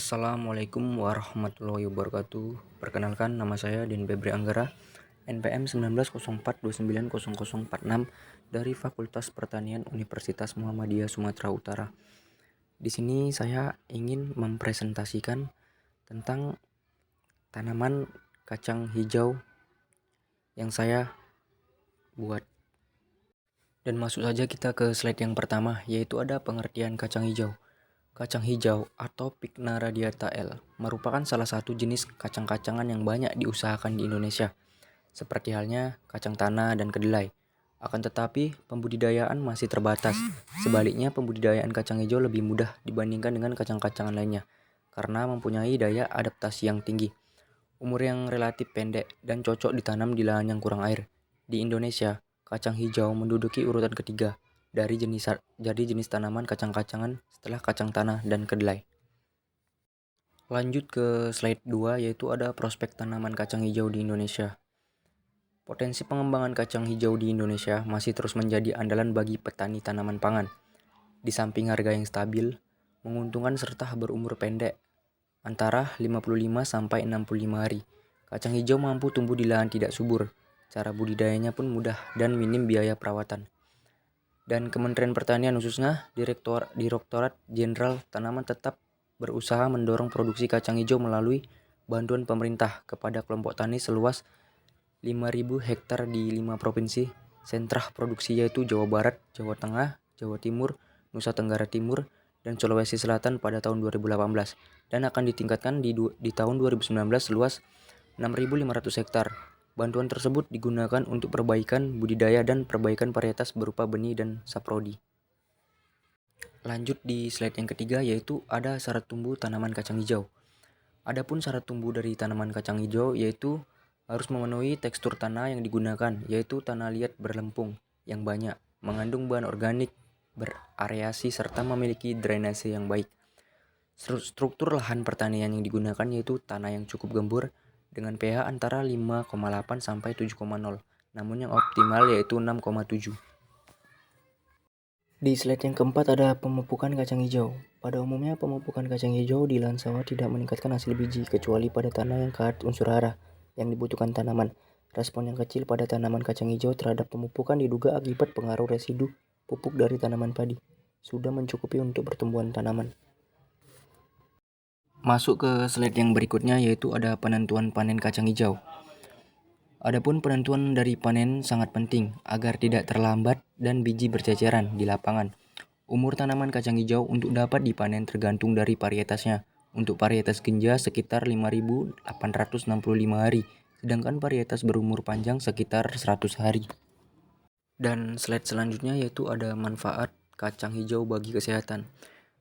Assalamualaikum warahmatullahi wabarakatuh. Perkenalkan, nama saya Den Febri Anggara, NPM 1904290046 dari Fakultas Pertanian Universitas Muhammadiyah Sumatera Utara. Di sini saya ingin mempresentasikan tentang tanaman kacang hijau yang saya buat. Dan masuk saja kita ke slide yang pertama, yaitu ada pengertian kacang hijau. Kacang hijau atau Pycna radiata L merupakan salah satu jenis kacang-kacangan yang banyak diusahakan di Indonesia, seperti halnya kacang tanah dan kedelai. Akan tetapi, pembudidayaan masih terbatas. Sebaliknya, pembudidayaan kacang hijau lebih mudah dibandingkan dengan kacang-kacangan lainnya, karena mempunyai daya adaptasi yang tinggi, umur yang relatif pendek, dan cocok ditanam di lahan yang kurang air. Di Indonesia, kacang hijau menduduki urutan ketiga dari jenis tanaman kacang-kacangan setelah kacang tanah dan kedelai. Lanjut ke slide 2, yaitu ada prospek tanaman kacang hijau di Indonesia. Potensi pengembangan kacang hijau di Indonesia masih terus menjadi andalan bagi petani tanaman pangan. Di samping harga yang stabil, menguntungkan serta berumur pendek, antara 55-65 hari. Kacang hijau mampu tumbuh di lahan tidak subur. Cara budidayanya pun mudah dan minim biaya perawatan. Dan Kementerian Pertanian khususnya Direktorat Jenderal Tanaman tetap berusaha mendorong produksi kacang hijau melalui bantuan pemerintah kepada kelompok tani seluas 5.000 hektar di 5 provinsi sentra produksi, yaitu Jawa Barat, Jawa Tengah, Jawa Timur, Nusa Tenggara Timur, dan Sulawesi Selatan pada tahun 2018, dan akan ditingkatkan di tahun 2019 seluas 6.500 hektar. Bantuan tersebut digunakan untuk perbaikan budidaya dan perbaikan varietas berupa benih dan saprodi. Lanjut di slide yang ketiga, yaitu ada syarat tumbuh tanaman kacang hijau. Adapun syarat tumbuh dari tanaman kacang hijau yaitu harus memenuhi tekstur tanah yang digunakan, yaitu tanah liat berlempung yang banyak, mengandung bahan organik, berareasi, serta memiliki drainase yang baik. Struktur lahan pertanian yang digunakan yaitu tanah yang cukup gembur dengan pH antara 5,8 sampai 7,0, namun yang optimal yaitu 6,7. Di slide yang keempat ada pemupukan kacang hijau. Pada umumnya pemupukan kacang hijau di lahan sawah tidak meningkatkan hasil biji, kecuali pada tanah yang kaya unsur hara yang dibutuhkan tanaman. Respon yang kecil pada tanaman kacang hijau terhadap pemupukan diduga akibat pengaruh residu pupuk dari tanaman padi. Sudah mencukupi untuk pertumbuhan tanaman. Masuk ke slide yang berikutnya, yaitu ada penentuan panen kacang hijau. Adapun penentuan dari panen sangat penting agar tidak terlambat dan biji berceceran di lapangan. Umur tanaman kacang hijau untuk dapat dipanen tergantung dari varietasnya. Untuk varietas genja sekitar 5.865 hari, sedangkan varietas berumur panjang sekitar 100 hari. Dan slide selanjutnya yaitu ada manfaat kacang hijau bagi kesehatan.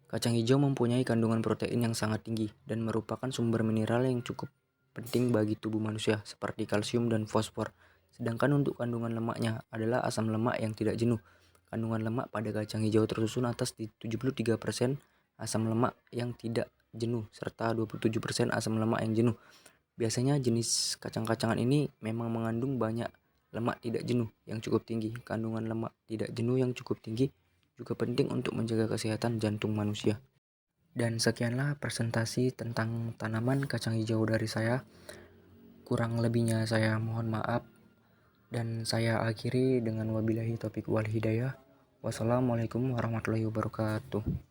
Kacang hijau mempunyai kandungan protein yang sangat tinggi dan merupakan sumber mineral yang cukup penting bagi tubuh manusia seperti kalsium dan fosfor. Sedangkan untuk kandungan lemaknya adalah asam lemak yang tidak jenuh. Kandungan lemak pada kacang hijau tersusun atas di 73% asam lemak yang tidak jenuh serta 27% asam lemak yang jenuh. Biasanya jenis kacang-kacangan ini memang mengandung banyak lemak tidak jenuh yang cukup tinggi. Kandungan lemak tidak jenuh yang cukup tinggi juga penting untuk menjaga kesehatan jantung manusia. Dan sekianlah presentasi tentang tanaman kacang hijau dari saya. Kurang lebihnya saya mohon maaf. Dan saya akhiri dengan wabillahi taufiq wal hidayah. Wassalamualaikum warahmatullahi wabarakatuh.